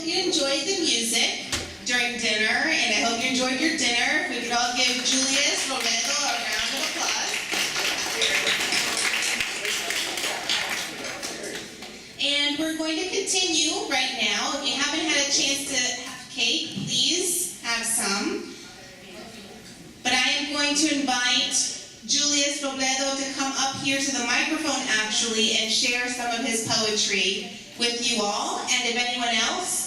you enjoyed the music during dinner, and I hope you enjoyed your dinner. If we could all give Julius Robledo a round of applause. And we're going to continue right now. If you haven't had a chance to have cake, please have some. But I am going to invite Julius Robledo to come up here to the microphone actually and share some of his poetry with you all. And if anyone else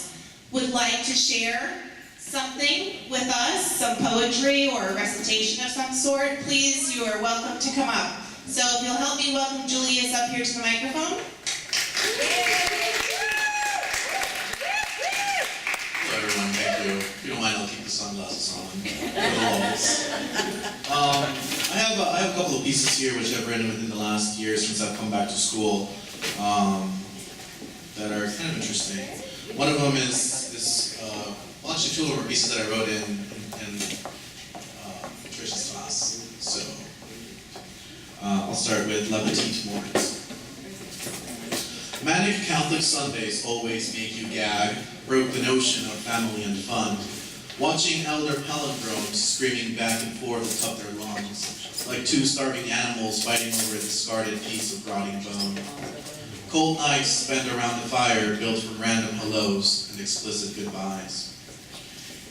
would like to share something with us, some poetry or a recitation of some sort, please, you are welcome to come up. So if you'll help me welcome Julius up here to the microphone. Hello everyone, thank you. If you don't mind, I'll keep the sunglasses on for the lulls. I have a couple of pieces here which I've written within the last year since I've come back to school that are kind of interesting. One of them is this, well actually two of them are pieces that I wrote in Trish's class. So I'll start with La Petite Morte. Manic Catholic Sundays always make you gag, broke the notion of family and fun. Watching elder palindromes screaming back and forth atop their lungs, like two starving animals fighting over a discarded piece of rotting bone. Cold nights spent around the fire built from random hellos and explicit goodbyes.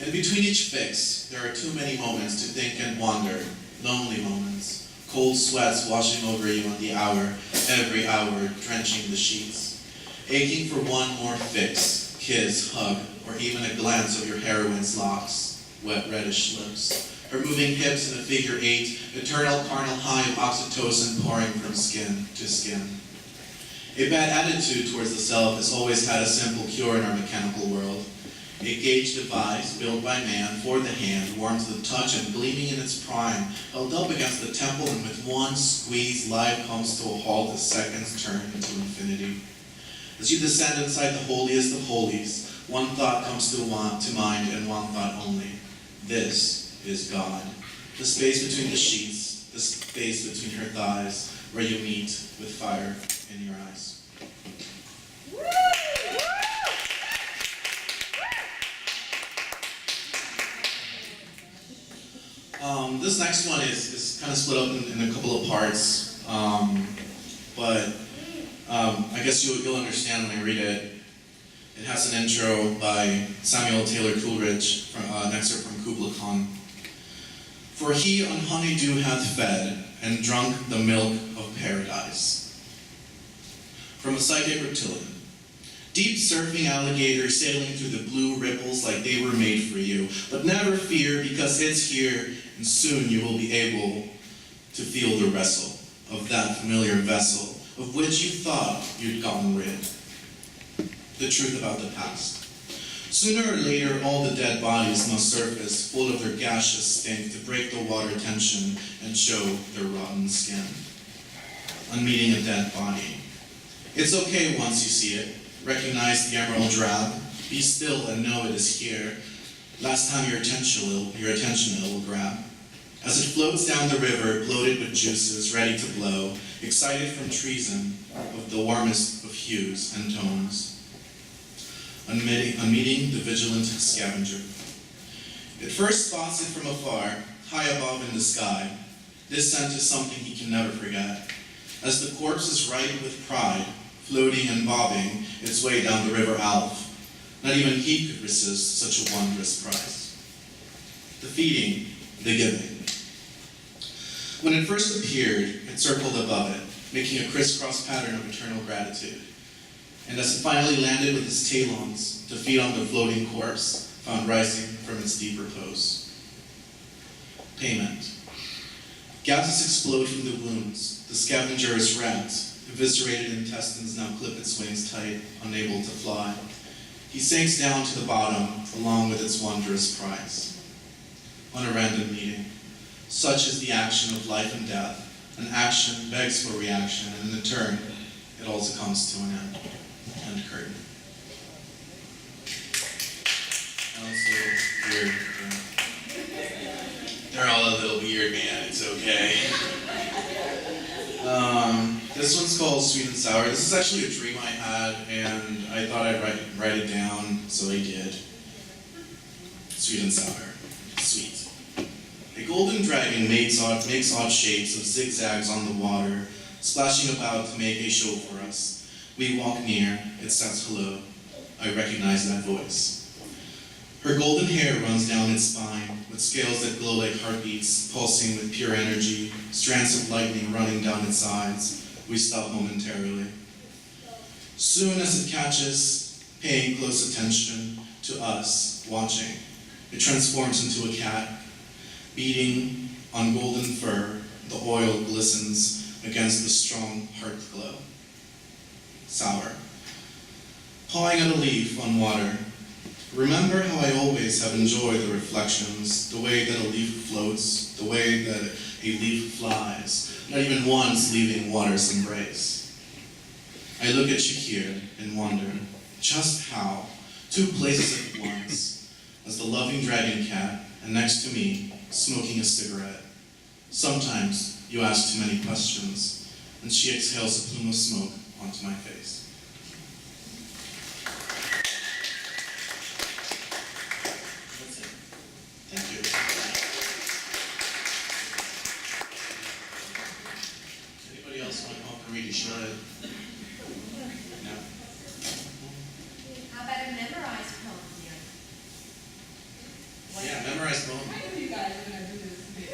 And between each fix, there are too many moments to think and wander, lonely moments. Cold sweats washing over you on the hour, every hour drenching the sheets. Aching for one more fix, kiss, hug, or even a glance of your heroine's locks, wet reddish lips. Her moving hips in a figure eight, eternal carnal high of oxytocin pouring from skin to skin. A bad attitude towards the self has always had a simple cure in our mechanical world. A gauge device built by man for the hand, warm to the touch and gleaming in its prime, held up against the temple, and with one squeeze, life comes to a halt as seconds turn into infinity. As you descend inside the holiest of holies, one thought comes to mind, and one thought only. This is God. The space between the sheets, the space between her thighs, where you meet with fire in your eyes. This next one is kind of split up in a couple of parts, but I guess you'll understand when I read it. It has an intro by Samuel Taylor Coleridge, an excerpt from Kubla Khan. For he on honeydew hath fed and drunk the milk of paradise. From a psychic reptilian. Deep surfing alligators sailing through the blue ripples like they were made for you. But never fear, because it's here, and soon you will be able to feel the wrestle of that familiar vessel of which you thought you'd gotten rid. The truth about the past. Sooner or later, all the dead bodies must surface, full of their gaseous stink, to break the water tension and show their rotten skin. On meeting a dead body. It's okay once you see it. Recognize the emerald drab. Be still and know it is here. Last time your attention it will grab. As it floats down the river, bloated with juices, ready to blow, excited from treason of the warmest of hues and tones. On meeting the vigilant scavenger. It first spots it from afar, high above in the sky. This scent is something he can never forget. As the corpse is ripe with pride, floating and bobbing its way down the river Alf, not even he could resist such a wondrous prize. The feeding, the giving. When it first appeared, it circled above it, making a crisscross pattern of eternal gratitude. And as it finally landed with its talons to feed on the floating corpse, found rising from its deep repose. Payment. Gases explode from the wounds. The scavenger is wrapped. Eviscerated intestines now clip its wings tight, unable to fly. He sinks down to the bottom, along with its wondrous prize. On a random meeting. Such is the action of life and death. An action begs for reaction, and in turn, it also comes to an end. End curtain. That was a little weird. They're all a little weird, man. It's okay. This one's called Sweet and Sour. This is actually a dream I had, and I thought I'd write it down, so I did. Sweet and sour. Sweet. A golden dragon makes odd shapes of zigzags on the water, splashing about to make a show for us. We walk near, it says hello. I recognize that voice. Her golden hair runs down its spine, with scales that glow like heartbeats, pulsing with pure energy, strands of lightning running down its sides. We stop momentarily. Soon as it catches, paying close attention to us, watching, it transforms into a cat. Beating on golden fur, the oil glistens against the strong hearth glow. Sour. Pawing at a leaf on water. Remember how I always have enjoyed the reflections, the way that a leaf floats, the way that a leaf flies, not even once leaving water's embrace. I look at you here and wonder just how, two places at once, as the loving dragon cat, and next to me, smoking a cigarette. Sometimes you ask too many questions, and she exhales a plume of smoke onto my face. That's it. Thank you. Anybody else want to help me read a shred? No? How about a memorized poem here? Yeah, memorize poem. I knew you guys were going to do this to me.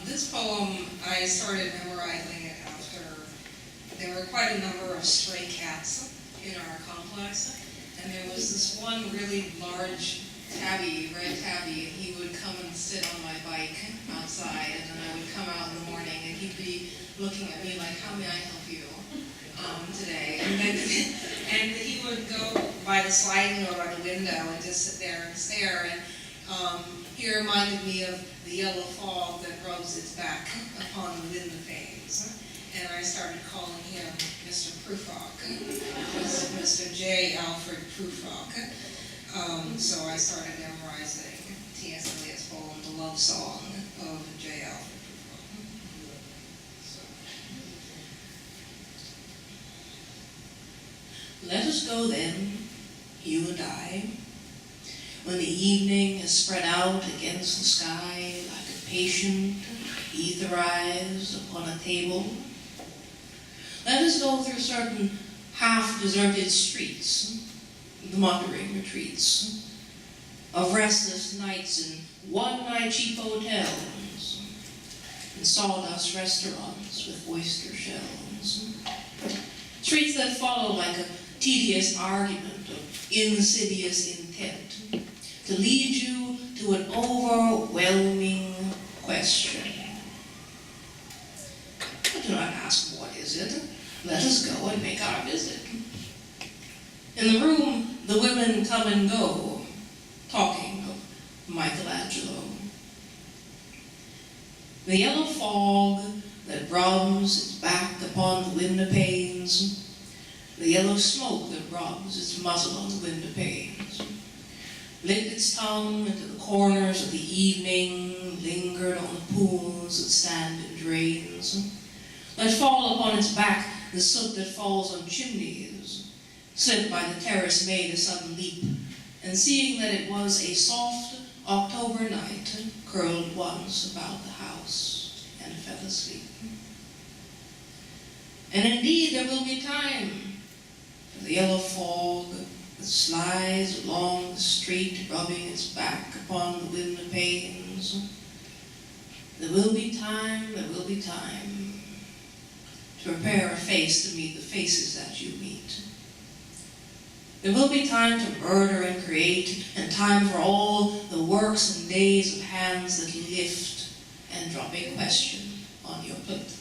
This poem, I started memorizing it after there were quite a number of stray cats in our complex, and there was this one really large tabby, red tabby, and he would come and sit on my bike outside, and then I would come out in the morning, and he'd be looking at me like, how may I help you today? And then and he would go by the sliding door by the window and just sit there and stare, and he reminded me of the yellow fog that rubs its back upon the window panes. And I started calling him Mr. Prufrock, Mr. J. Alfred Prufrock. So I started memorizing T.S. Eliot's poem, The Love Song of J. Alfred Prufrock. So. Let us go then, you and I, when the evening is spread out against the sky like a patient ether eyes upon a table. Let us go through certain half-deserted streets, the muttering retreats of restless nights in one-night cheap hotels and sawdust restaurants with oyster shells. Streets that follow like a tedious argument of insidious intent to lead you to an overwhelming question. I do not ask, what is it? Let us go and make our visit. In the room, the women come and go, talking of Michelangelo. The yellow fog that rubs its back upon the window panes, the yellow smoke that rubs its muzzle on the window panes, licked its tongue into the corners of the evening, lingered on the pools that stand in drains, let fall upon its back the soot that falls on chimneys, slipped by the terrace made a sudden leap, and seeing that it was a soft October night, curled once about the house and fell asleep. And indeed there will be time for the yellow fog that slides along the street, rubbing its back upon the window panes. There will be time to prepare a face to meet the faces that you meet. There will be time to murder and create, and time for all the works and days of hands that lift and drop a question on your plate.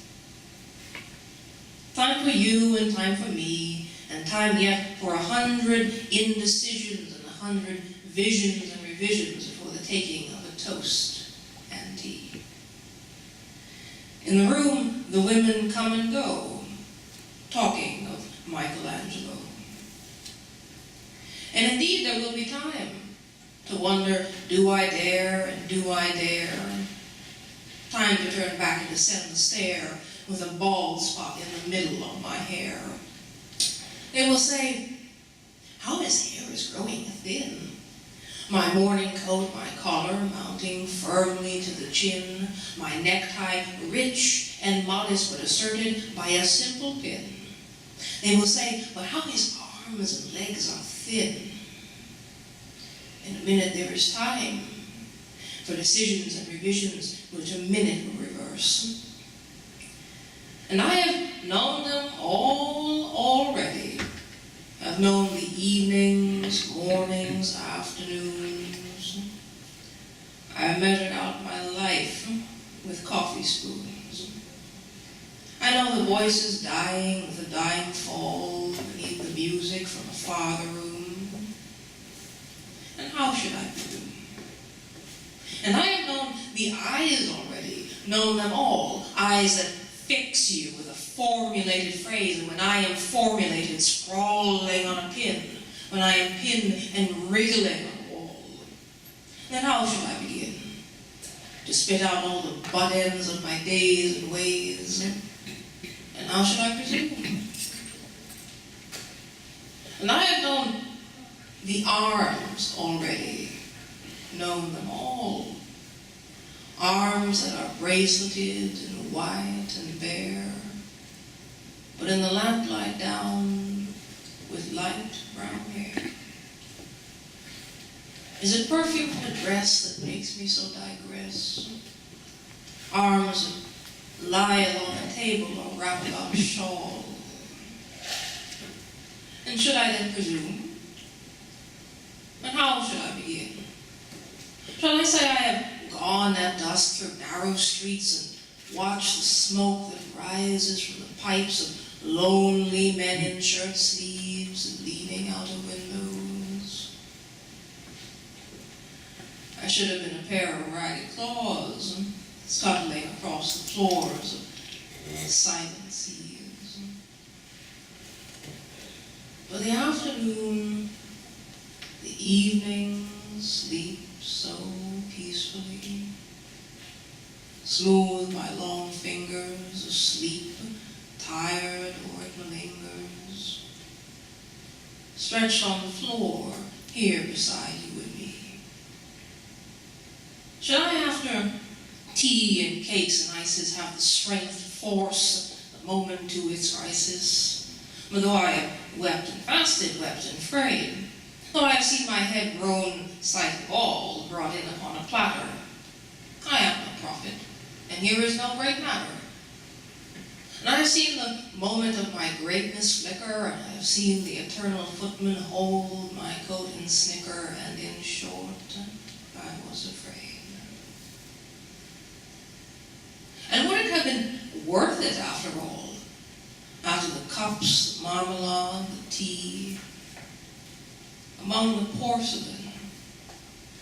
Time for you and time for me, and time yet for 100 indecisions and 100 visions and revisions before the taking of a toast and tea. In the room, the women come and go, talking of Michelangelo. And indeed, there will be time to wonder, do I dare and do I dare? Time to turn back and descend the stair with a bald spot in the middle of my hair. They will say, how his hair is growing thin. My morning coat, my collar mounting firmly to the chin, my necktie rich and modest but asserted by a simple pin. They will say, but how his arms and legs are thin. In a minute there is time for decisions and revisions which a minute will reverse. And I have known them all already. I've known the evenings, mornings, afternoons. I measured out my life with coffee spoons. I know the voices dying with a dying fall beneath the music from a farther room. And how should I presume? And I have known the eyes already, known them all, eyes that fix you with a formulated phrase, and when I am formulated, sprawling on a pin, when I am pinned and wriggling on a wall, then how should I begin to spit out all the butt ends of my days and ways? And how should I presume? And I have known the arms already, known them all. Arms that are braceleted and white and bare, but in the lamplight down with light brown hair. Is it perfume from a dress that makes me so digress? Arms that lie along a table or wrapped about a shawl. And should I then presume? And how should I begin? Shall I say I have gone at dusk through narrow streets and watched the smoke that rises from the pipes of lonely men in shirt sleeves and leaning out of windows? I should have been a pair of ragged claws scuttling across the floors of silent seas. But the afternoon, the evening sleep so peacefully. Smooth my long fingers, asleep, tired or it malingers. Stretched on the floor, here beside you and me. Should I, after tea and cakes and ices, have the strength to force the moment to its crisis? Though I have wept and fasted, wept and frayed, though I have seen my head grown slightly bald, brought in upon a platter, I am no prophet, and here is no great matter. And I have seen the moment of my greatness flicker, and I have seen the eternal footman hold my coat and snicker, and in short, I was afraid. And would it have been worth it after all? After the cups, the marmalade, the tea, among the porcelain,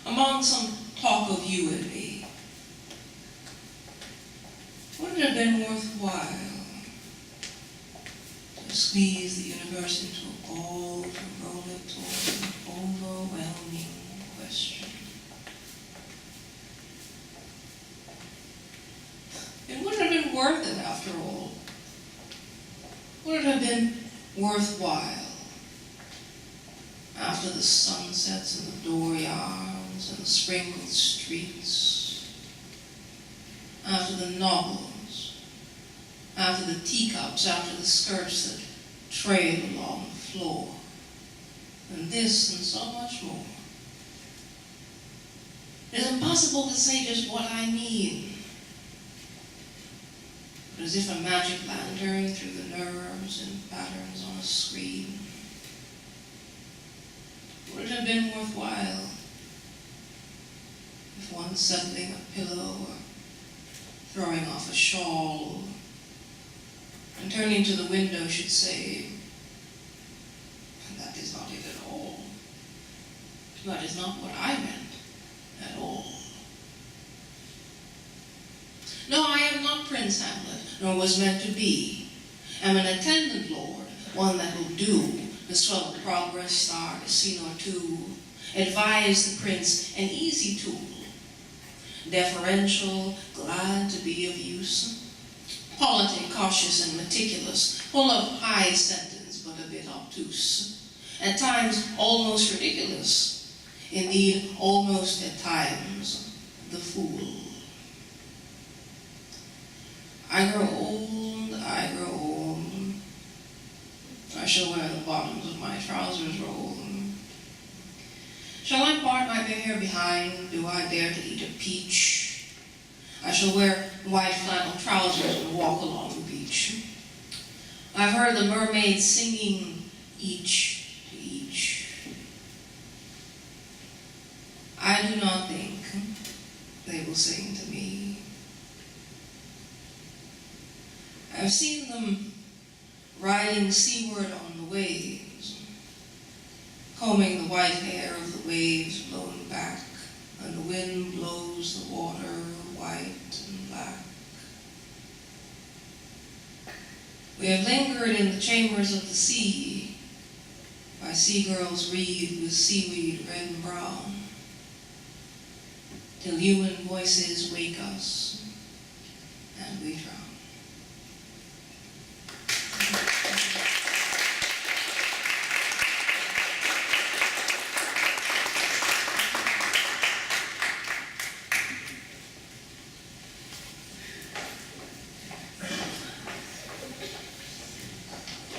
among some talk of you and me, would it have been worthwhile to squeeze the universe into a ball to roll it toward an overwhelming question? It wouldn't have been worth it after all. Would it have been worthwhile after the sunsets and the dooryards and the sprinkled streets, after the novels, after the teacups, after the skirts that trail along the floor, and this and so much more? It is impossible to say just what I mean. But as if a magic lantern through the nerves and patterns on a screen, Would it have been worthwhile if one settling a pillow or throwing off a shawl and turning to the window should say, "That is not it at all. That is not what I meant at all." No, I am not Prince Hamlet, nor was meant to be. Am an attendant lord, one that will do, the swell of progress start a scene or two, advise the prince, an easy tool, deferential, glad to be of use, politic, cautious, and meticulous, full of high sentence, but a bit obtuse, at times almost ridiculous, indeed almost at times the fool. I grow old, I grow old. I shall wear the bottoms of my trousers rolled. Shall I part my hair behind? Do I dare to eat a peach? I shall wear white flannel trousers and walk along the beach. I've heard the mermaids singing each to each. I do not think they will sing to me. I've seen them riding seaward on the waves, combing the white hair of the waves blown back, and the wind blows the water white and black. We have lingered in the chambers of the sea, by sea-girls wreathed with seaweed red and brown, till human voices wake us and we drown.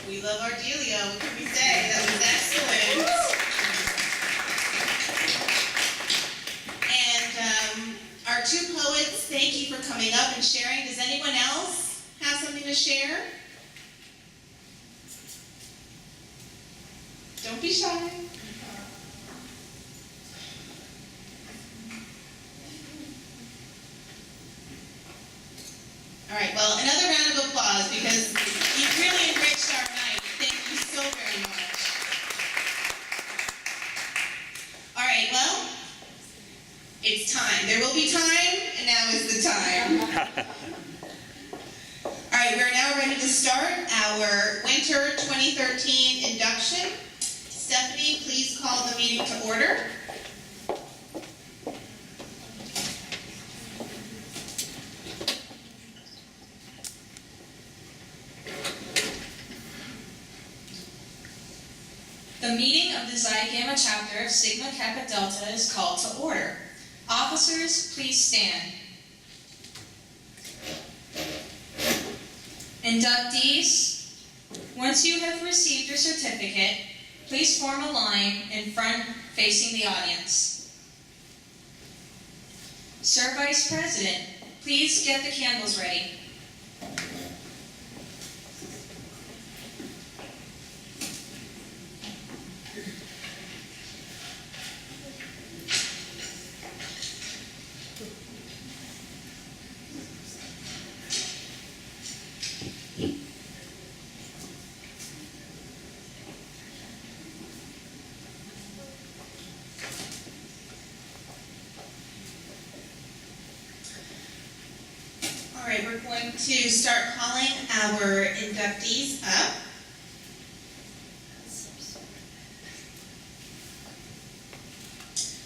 We love Ardelia. What can we say? That was excellent. And our two poets, thank you for coming up and sharing. Does anyone else have something to share? Don't be shy. All right, well, another round of applause because you've really enriched our night. Thank you so very much. All right, well, it's time. There will be time, and now is the time. All right, we're now ready to start our Winter 2013 induction. Stephanie, please call the meeting to order. The meeting of the Xi Gamma chapter of Sigma Kappa Delta is called to order. Officers, please stand. Inductees, once you have received your certificate, please form a line in front facing the audience. Sir Vice President, please get the candles ready. All right, we're going to start calling our inductees up.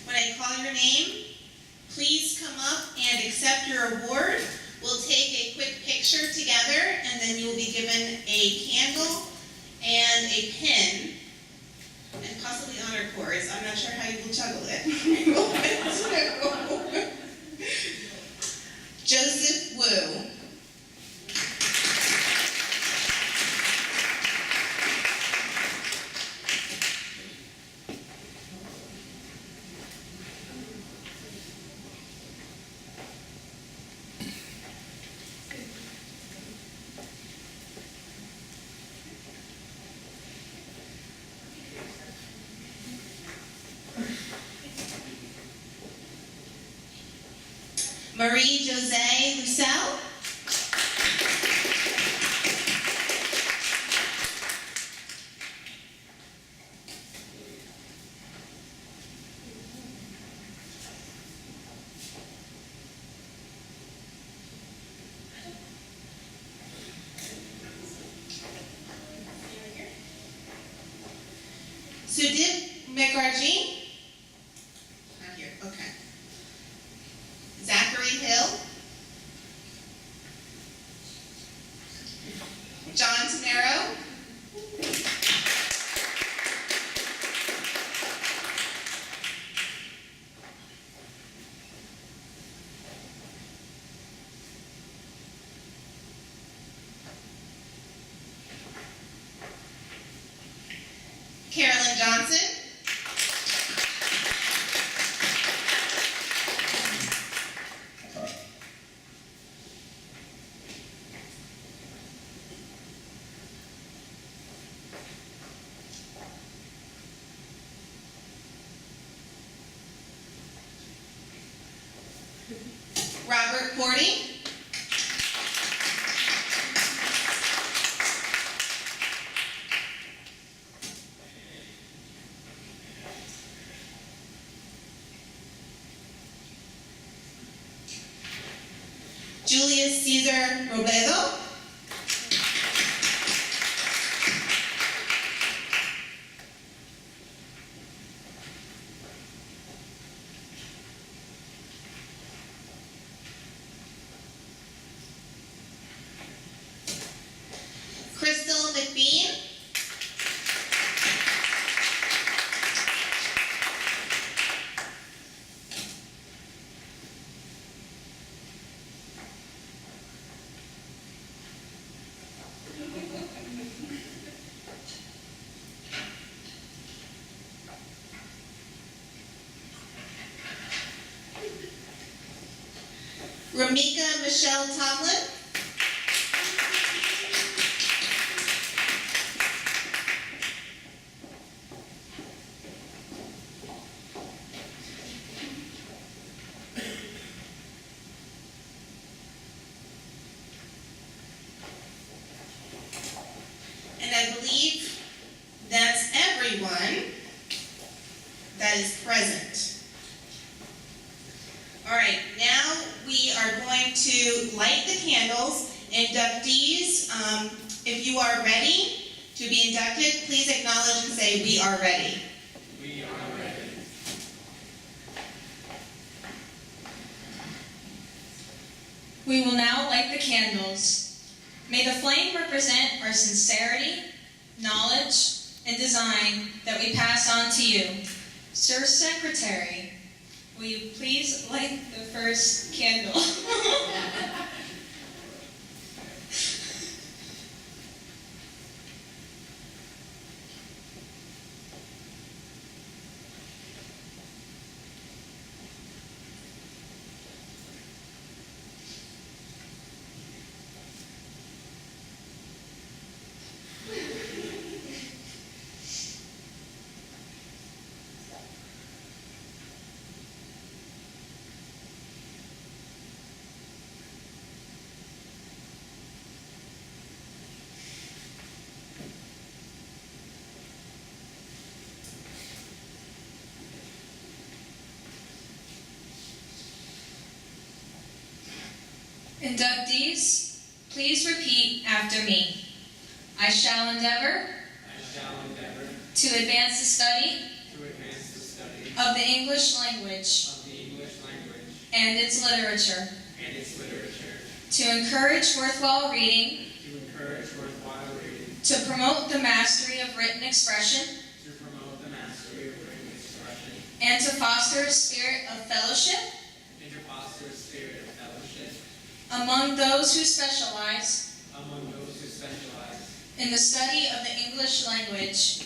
When I call your name, please come up and accept your award. We'll take a quick picture together, and then you'll be given a candle and a pin, and possibly honor cords. I'm not sure how you will juggle it. Joseph Wu. Marie Jose Lucelle. Sudip Mukherjee. Not here, okay. Zachary Hill. John Tamaro. Carolyn Johnson. Robert Cordy. Julius Caesar Robledo. Crystal McBean. Ramika Michelle Tomlin. And I believe that's everyone that is present. All right, now we are going to light the candles. Inductees, if you are ready to be inducted, please acknowledge and say, "We are ready." We are ready. We will now light the candles. May the flame represent our sincerity, knowledge, and design that we pass on to you. Sir Secretary, will you please light the first candle? Inductees, please repeat after me. I shall endeavor to advance the study of the English language and its literature, to encourage worthwhile reading, to promote the mastery of written expression, and to foster a spirit of fellowship among those who specialize in the study of the English language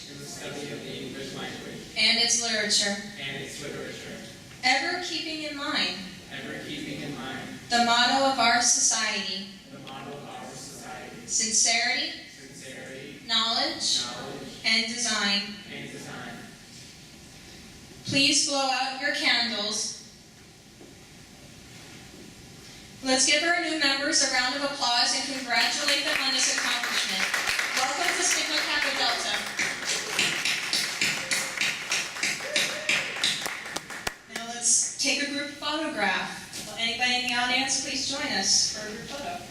and its literature, ever keeping in mind the motto of our society: sincerity, knowledge, and design. Please blow out your candles Let's give our new members a round of applause and congratulate them on this accomplishment. Welcome to Sigma Kappa Delta. Now let's take a group photograph. Will anybody in the audience please join us for a group photo?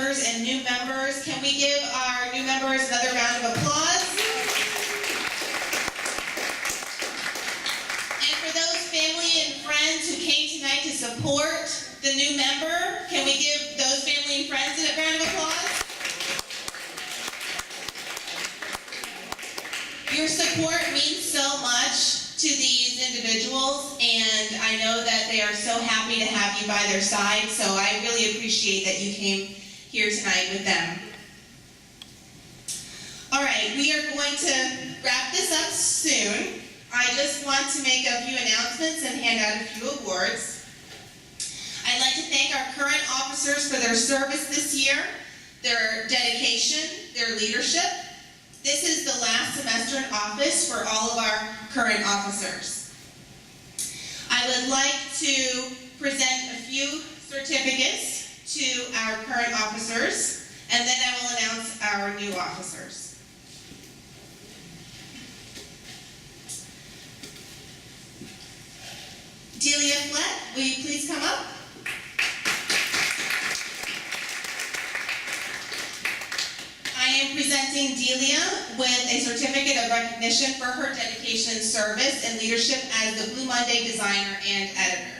members and new members. Can we give our new members another round of applause? And for those family and friends who came tonight to support the new member, can we give those family and friends a round of applause? Your support means so much to these individuals, and I know that they are so happy to have you by their side, so I really appreciate that you came here tonight with them. All right, we are going to wrap this up soon. I just want to make a few announcements and hand out a few awards. I'd like to thank our current officers for their service this year, their dedication, their leadership. This is the last semester in office for all of our current officers. I would like to present a few certificates to our current officers, and then I will announce our new officers. Delia Flett, will you please come up? I am presenting Delia with a certificate of recognition for her dedication and service and leadership as the Blue Monday designer and editor.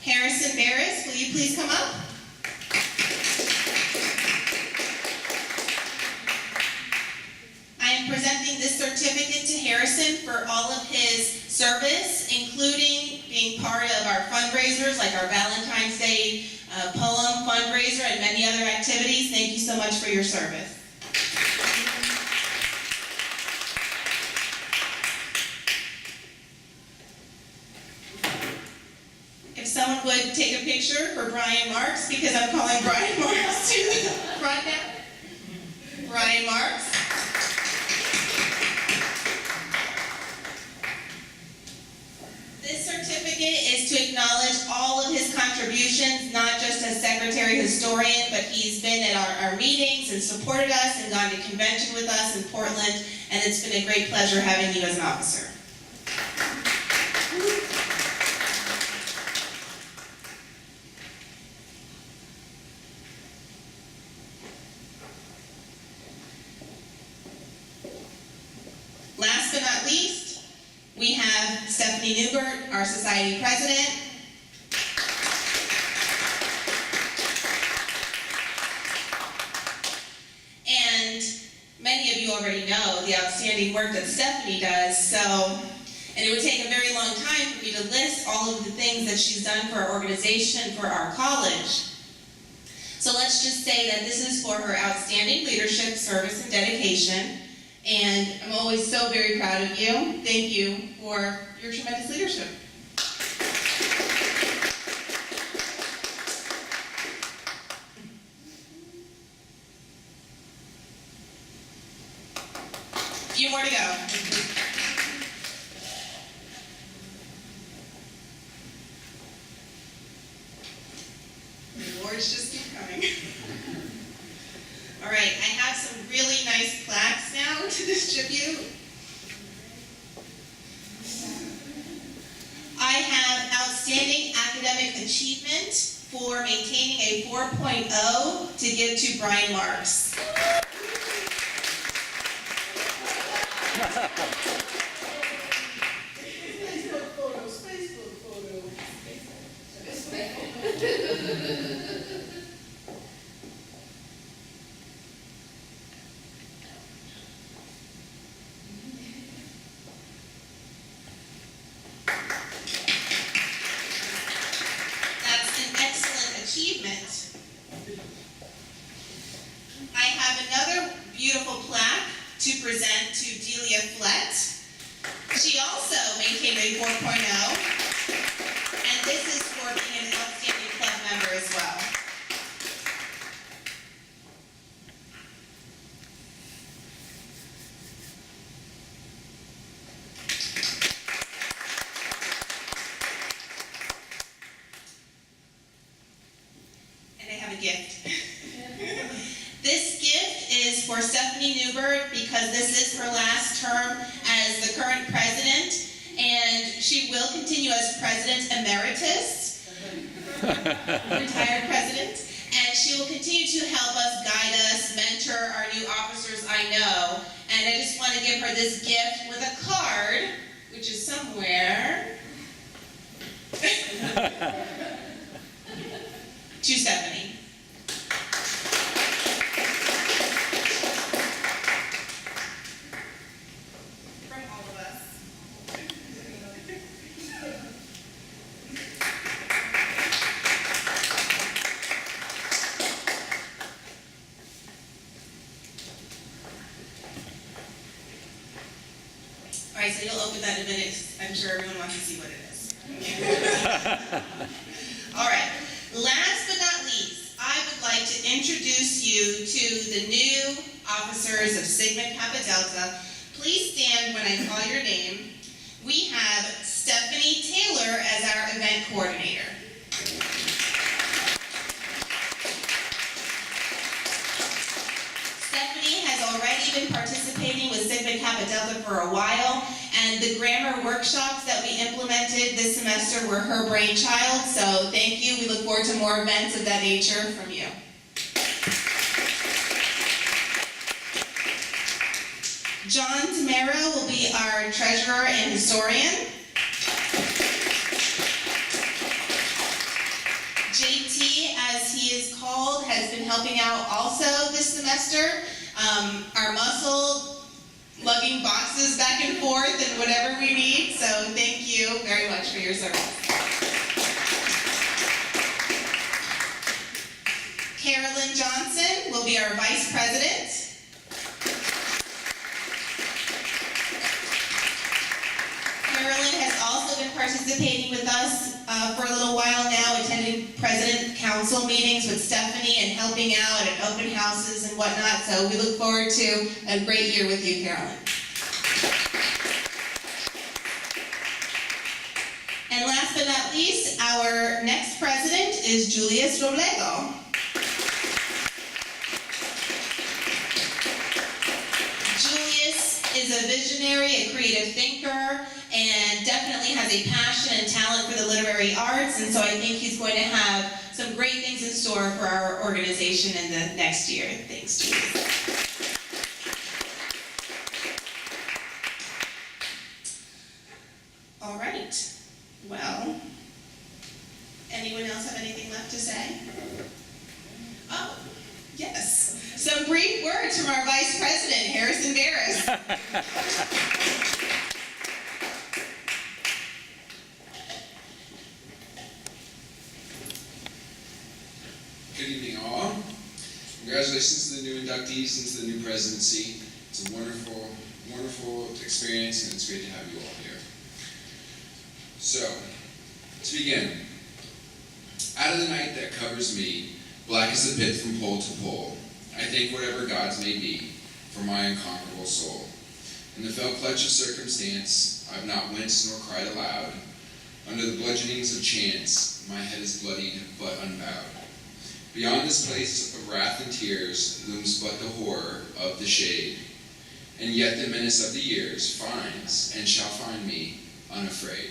Harrison Barris, will you please come up? I am presenting this certificate to Harrison for all of his service, including being part of our fundraisers, like our Valentine's Day poem fundraiser and many other activities. Thank you so much for your service. If someone would take a picture for Brian Marks, because I'm calling Brian Marks to the front now. Brian Marks. This certificate is to acknowledge all of his contributions, not just as secretary historian, but he's been at our meetings and supported us and gone to convention with us in Portland, and it's been a great pleasure having you as an officer. Last but not least, we have Stephanie Newbert, our society president. And many of you already know the outstanding work that Stephanie does, and it would take a very long time for me to list all of the things that she's done for our organization, for our college. So let's just say that this is for her outstanding leadership, service, and dedication. And I'm always so very proud of you. Thank you for your tremendous leadership. A few more to go. The awards just keep coming. All right, I have some really nice plaques now to distribute. I have outstanding academic achievement for maintaining a 4.0 to give to Brian Marks. I have another beautiful plaque to present to Delia Flett. She also maintained a 4.0, and this is for being an outstanding club member as well. And I have a gift. This gift is for Stephanie Newbert because this is her last term as the current president, and she will continue as president emeritus, retired president, and she will continue to help us, guide us, mentor our new officers, I know. And I just want to give her this gift with a card, which is somewhere, to Stephanie. All right, so you'll open that in a minute. I'm sure everyone wants to see what it is. All right, last but not least, introduce you to the new officers of Sigma Kappa Delta. Please stand when I call your name. We have Stephanie Taylor as our event coordinator. Stephanie has already been participating with Sigma Kappa Delta for a while, and the grammar workshops that we implemented this semester were her brainchild, so thank you. We look forward to more events of that nature from you. John Tamero will be our treasurer and historian. JT, as he is called, has been helping out also this semester. Our muscle lugging boxes back and forth and whatever we need, so thank you very much for your service. Carolyn Johnson will be our vice president. Carolyn has also been participating with us for a little while now, attending president council meetings with Stephanie and helping out at open houses and whatnot. So we look forward to a great year with you, Carolyn. And last but not least, our next president is Julius Robledo. Julius is a visionary, a creative thinker, and definitely has a passion and talent for the literary arts, and so I think he's going to have some great things in store for our organization in the next year. Thanks, Julius. All right. Well, anyone else have anything left to say? Oh, yes. Some brief words from our Vice President, Harrison Barris. Good evening, all. Congratulations to the new inductees into the new presidency. It's a wonderful, wonderful experience, and it's great to have you all here. So, to begin, out of the night that covers me, black as the pit from pole to pole, I thank whatever gods may be for my unconquerable soul. In the fell clutch of circumstance, I've not winced nor cried aloud. Under the bludgeonings of chance, my head is bloodied but unbowed. Beyond this place of wrath and tears looms but the horror of the shade, and yet the menace of the years finds and shall find me unafraid.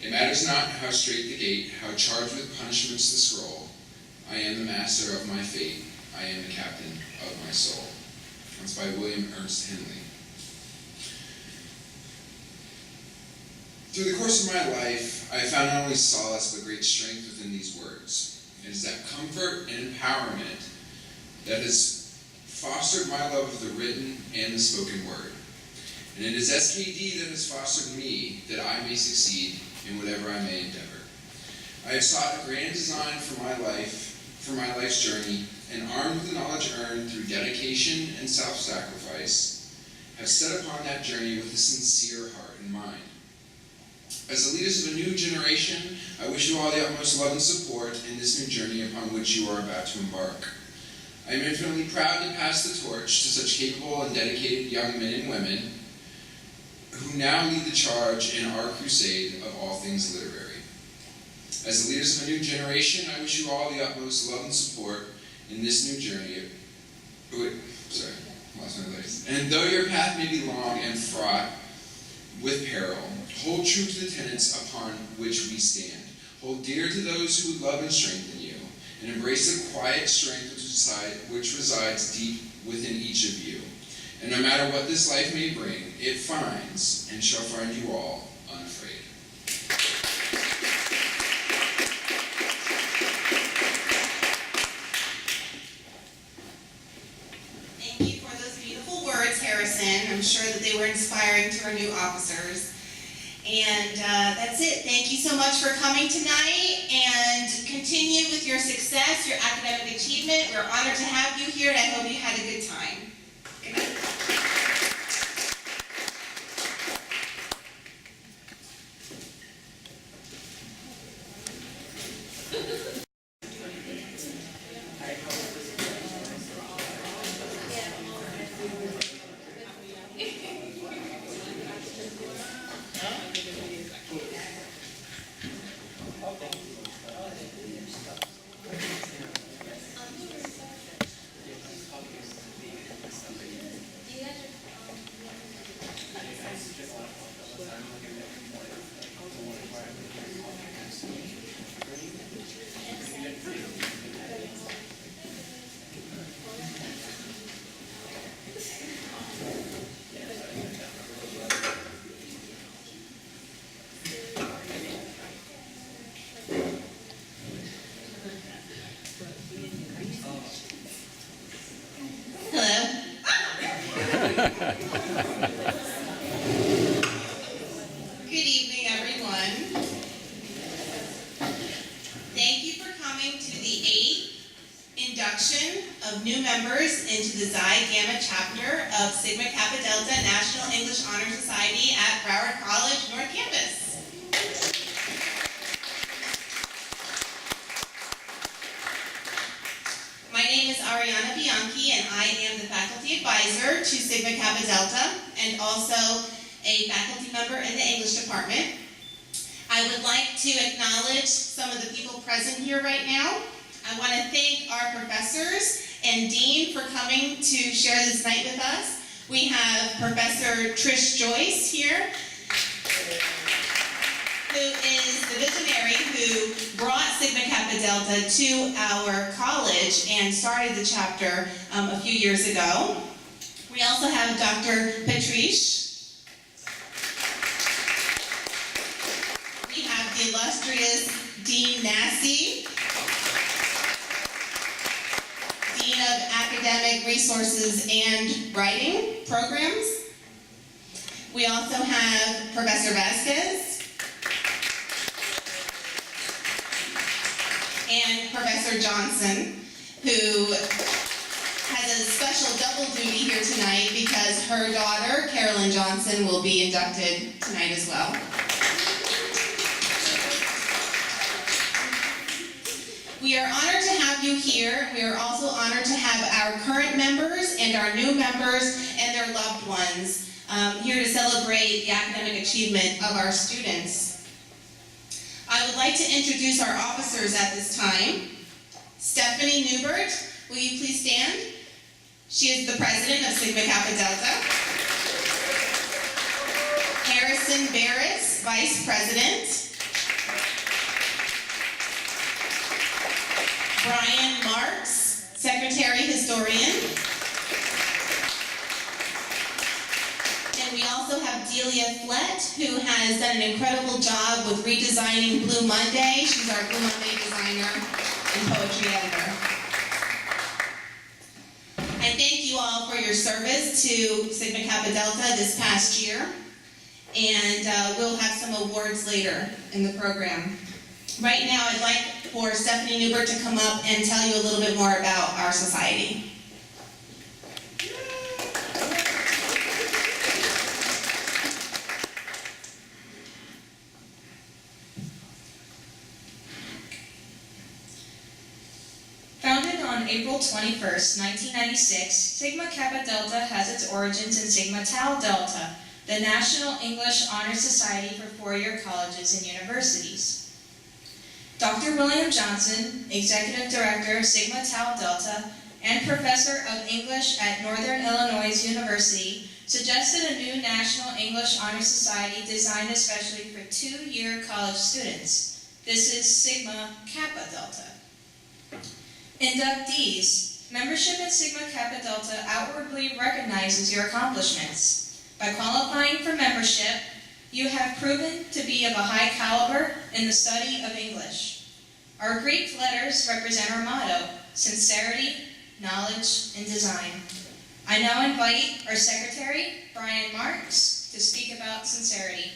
It matters not how strait the gate, how charged with punishments the scroll. I am the master of my fate, I am the captain of my soul. That's by William Ernst Henley. Through the course of my life, I have found not only solace but great strength within these words. It is that comfort and empowerment that has fostered my love of the written and the spoken word. And it is SKD that has fostered me that I may succeed in whatever I may endeavor. I have sought a grand design for my life's journey, and armed with the knowledge earned through dedication and self-sacrifice, have set upon that journey with a sincere heart and mind. As the leaders of a new generation, I wish you all the utmost love and support in this new journey upon which you are about to embark. I am infinitely proud to pass the torch to such capable and dedicated young men and women who now lead the charge in our crusade of all things literary. As the leaders of a new generation, I wish you all the utmost love and support in this new journey. And though your path may be long and fraught with peril, hold true to the tenets upon which we stand. Hold dear to those who love and strengthen you, and embrace the quiet strength which resides deep within each of you. And no matter what this life may bring, it finds and shall find you all unafraid. Thank you for those beautiful words, Harrison. I'm sure that they were inspiring to our new officers. And that's it. Thank you so much for coming tonight, and continue with your success, your academic achievement. We're honored to have you here, and I hope you had a good time. Good night. Good evening, everyone. Thank you for coming to the 8th induction of new members into the Xi Gamma chapter of Sigma Kappa Delta National English Honor Society at Broward College North Campus. My name is Ariana Bianchi, and I am the faculty advisor to Sigma Kappa Delta and also a faculty member in the English department. I would like to acknowledge some of the people present here right now. I want to thank our professors and dean for coming to share this night with us. We have Professor Trish Joyce here, who is the visionary who brought Sigma Kappa Delta to our college and started the chapter a few years ago. We also have Dr. Patrice. We have the illustrious Dean Nasty, Dean of Academic Resources and Writing Programs. We also have Professor Vasquez and Professor Johnson, who has a special double duty here tonight because her daughter, Carolyn Johnson, will be inducted tonight as well. We are honored to have you here. We are also honored to have our current members and our new members and their loved ones here to celebrate the academic achievement of our students. I would like to introduce our officers at this time. Stephanie Newbert, will you please stand? She is the president of Sigma Kappa Delta. Harrison Barris, vice president. Brian Marks, secretary historian. And we also have Delia Flett, who has done an incredible job with redesigning Blue Monday. She's our Blue Monday designer and poetry editor. I thank you all for your service to Sigma Kappa Delta this past year. And we'll have some awards later in the program. Right now, I'd like for Stephanie Newbert to come up and tell you a little bit more about our society. Founded on April 21st, 1996, Sigma Kappa Delta has its origins in Sigma Tau Delta, the National English Honor Society for four-year colleges and universities. Dr. William Johnson, Executive Director of Sigma Tau Delta and Professor of English at Northern Illinois University, suggested a new National English Honor Society designed especially for two-year college students. This is Sigma Kappa Delta. Inductees. Membership in Sigma Kappa Delta outwardly recognizes your accomplishments. By qualifying for membership, you have proven to be of a high caliber in the study of English. Our Greek letters represent our motto, sincerity, knowledge, and design. I now invite our secretary, Brian Marks, to speak about sincerity.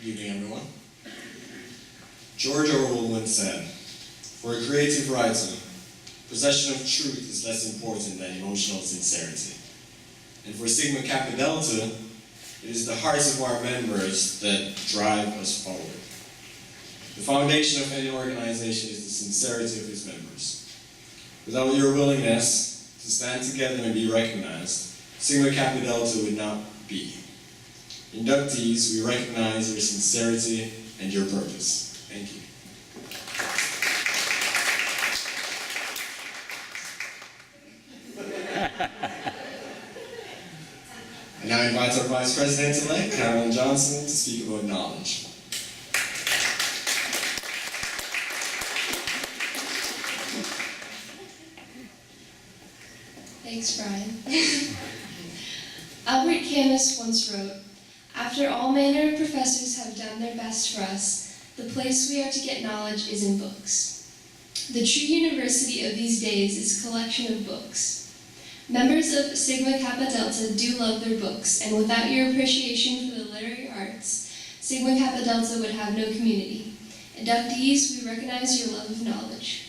Good evening, everyone. George Orwell once said, "For a creative writer, possession of truth is less important than emotional sincerity." And for Sigma Kappa Delta, it is the hearts of our members that drive us forward. The foundation of any organization is the sincerity of its members. Without your willingness to stand together and be recognized, Sigma Kappa Delta would not be. Inductees, we recognize your sincerity and your purpose. Thank you. I now invite our Vice President-elect, Carolyn Johnson, to speak about knowledge. Thanks, Brian. Albert Camus once wrote, "After After all manner of professors have done their best for us, the place we are to get knowledge is in books. The true university of these days is a collection of books. Members of Sigma Kappa Delta do love their books, and without your appreciation for the literary arts, Sigma Kappa Delta would have no community. Inductees, we recognize your love of knowledge.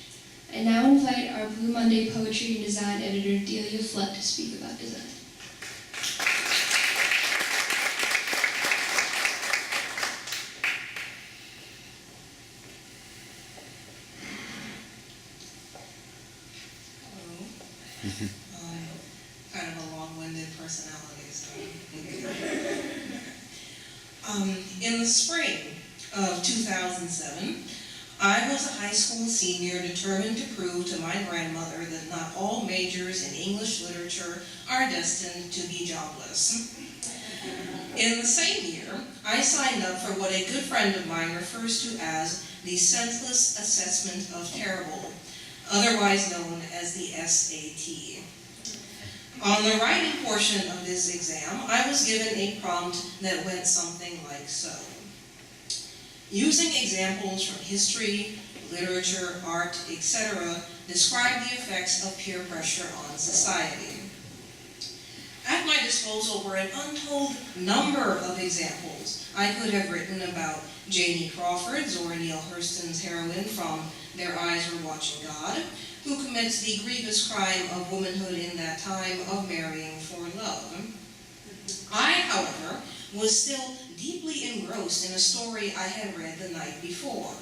I now invite our Blue Monday Poetry and Design editor, Delia Flood, to speak about design. Kind of a long-winded personality, so. In the spring of 2007, I was a high school senior determined to prove to my grandmother that not all majors in English literature are destined to be jobless. In the same year, I signed up for what a good friend of mine refers to as the Senseless Assessment of Terrible, otherwise known as the SAT. On the writing portion of this exam, I was given a prompt that went something like so. Using examples from history, literature, art, etc., describe the effects of peer pressure on society. At my disposal were an untold number of examples. I could have written about Janie Crawford's or Neil Hurston's heroine from Their Eyes Were Watching God, who commits the grievous crime of womanhood in that time of marrying for love. I, however, was still deeply engrossed in a story I had read the night before.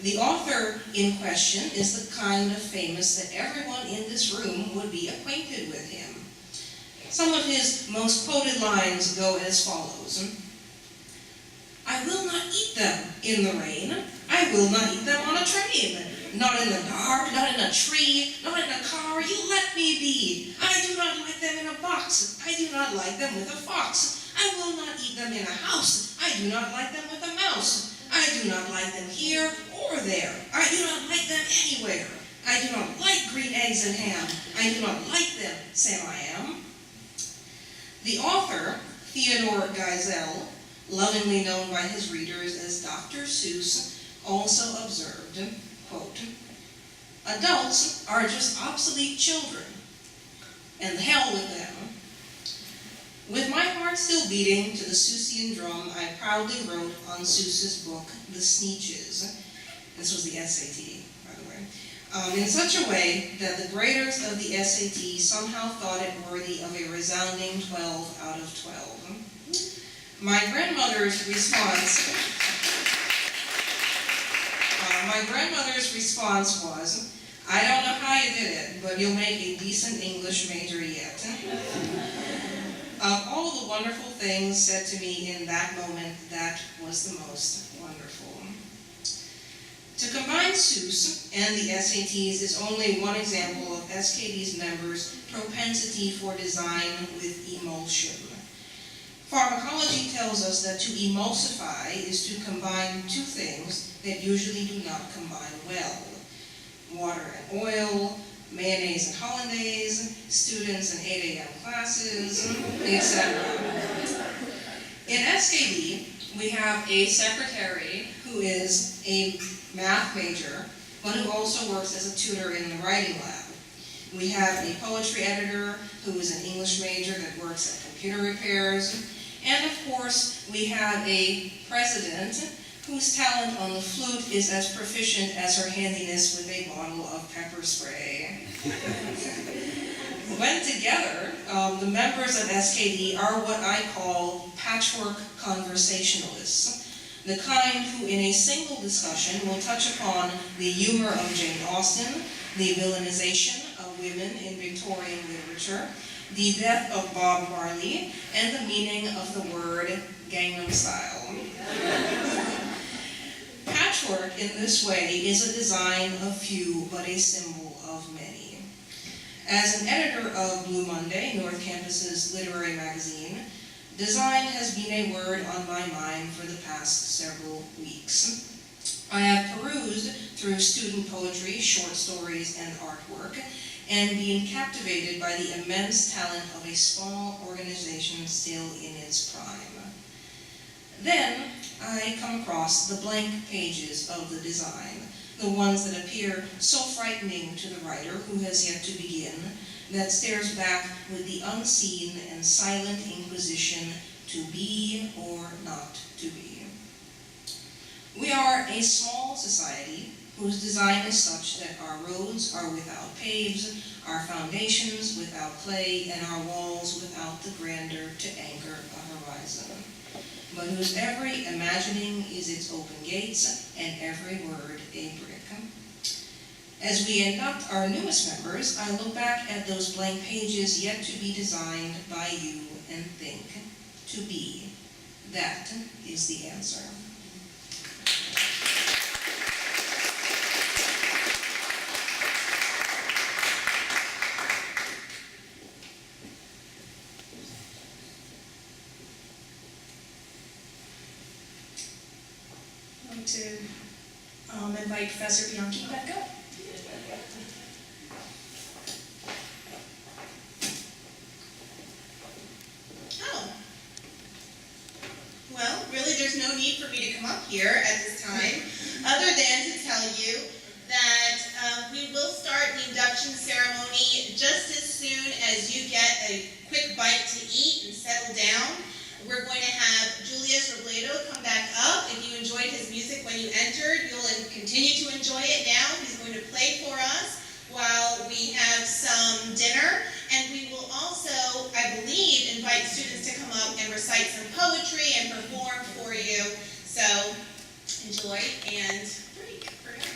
The author in question is the kind of famous that everyone in this room would be acquainted with him. Some of his most quoted lines go as follows. I will not eat them in the rain. I will not eat them on a train. Not in the dark, not in a tree, not in a car. You let me be. I do not like them in a box. I do not like them with a fox. I will not eat them in a house. I do not like them with a mouse. I do not like them here or there. I do not like them anywhere. I do not like green eggs and ham. I do not like them, Sam I am. The author, Theodore Geisel, lovingly known by his readers as Dr. Seuss, also observed, quote, adults are just obsolete children, and the hell with them. With my heart still beating to the Seussian drum, I proudly wrote on Seuss's book, The Sneetches. This was the SAT, by the way. In such a way that the graders of the SAT somehow thought it worthy of a resounding 12 out of 12. My grandmother's response was, I don't know how you did it, but you'll make a decent English major yet. Of all the wonderful things said to me in that moment, that was the most wonderful. To combine Seuss and the SATs is only one example of SKD's members' propensity for design with emulsion. Pharmacology tells us that to emulsify is to combine two things that usually do not combine well. Water and oil, mayonnaise and hollandaise, students in 8 a.m. classes, etc. In SKD, we have a secretary who is a math major, but who also works as a tutor in the writing lab. We have a poetry editor who is an English major that works at computer repairs. And of course, we have a president whose talent on the flute is as proficient as her handiness with a bottle of pepper spray. When together, the members of SKD are what I call patchwork conversationalists, the kind who in a single discussion will touch upon the humor of Jane Austen, the villainization of women in Victorian literature, the death of Bob Marley, and the meaning of the word Gangnam Style. Patchwork in this way is a design of few, but a symbol of many. As an editor of Blue Monday, North Campus's literary magazine, design has been a word on my mind for the past several weeks. I have perused through student poetry, short stories, and artwork, and being captivated by the immense talent of a small organization still in its prime. Then I come across the blank pages of the design, the ones that appear so frightening to the writer who has yet to begin, that stares back with the unseen and silent inquisition to be or not to be. We are a small society whose design is such that our roads are without paves, our foundations without clay, and our walls without the grandeur to anchor a horizon, but whose every imagining is its open gates and every word a brick. As we induct our newest members, I look back at those blank pages yet to be designed by you and think, to be. That is the answer. I'd like to invite Professor Bianchi back up. Oh. Well, really, there's no need for me to come up here at this time, other than to tell you that we will start the induction ceremony just as soon as you get a quick bite to eat and settle down. We're going to have Julius Robledo come back up. If you enjoyed his music when you entered, you'll continue to enjoy it now. He's going to play for us while we have some dinner. And we will also, I believe, invite students to come up and recite some poetry and perform for you. So enjoy and break for now.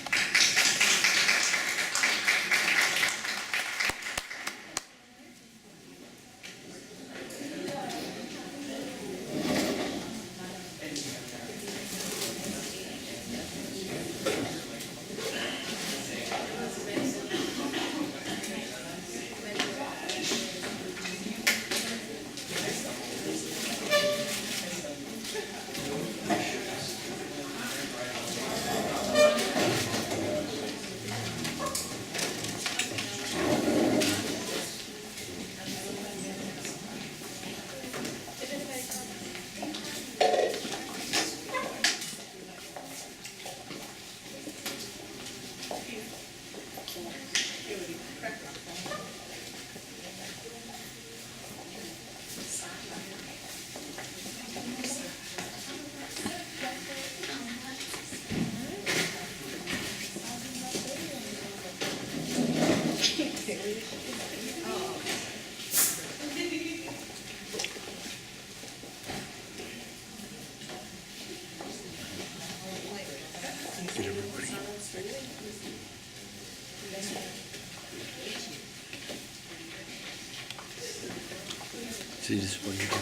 See, this is where you can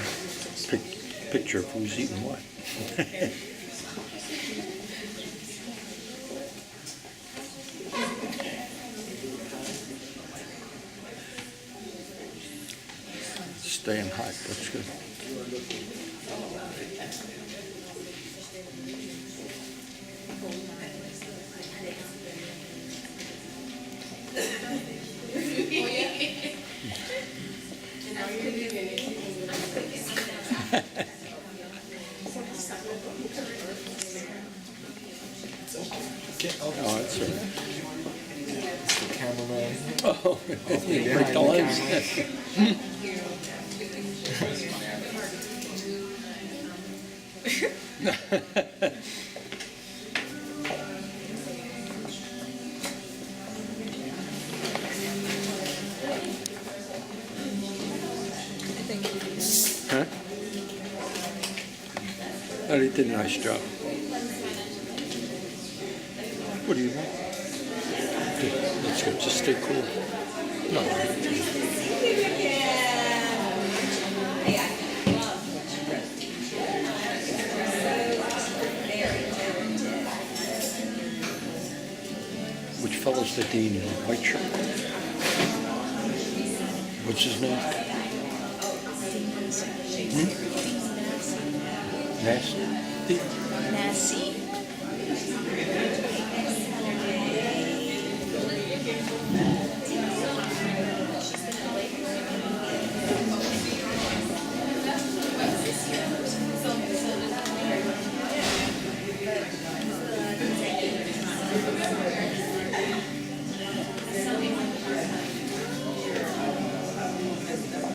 picture of who's eating what. Staying hot, that's good. Oh, that's all right. The cameraman. Oh, you break the lens. Huh? Oh, he did a nice job. What do you want? Good. Let's go. Just stay cool. No. Which fellow's the dean in the white shirt? What's his name? Nasty? Nasty.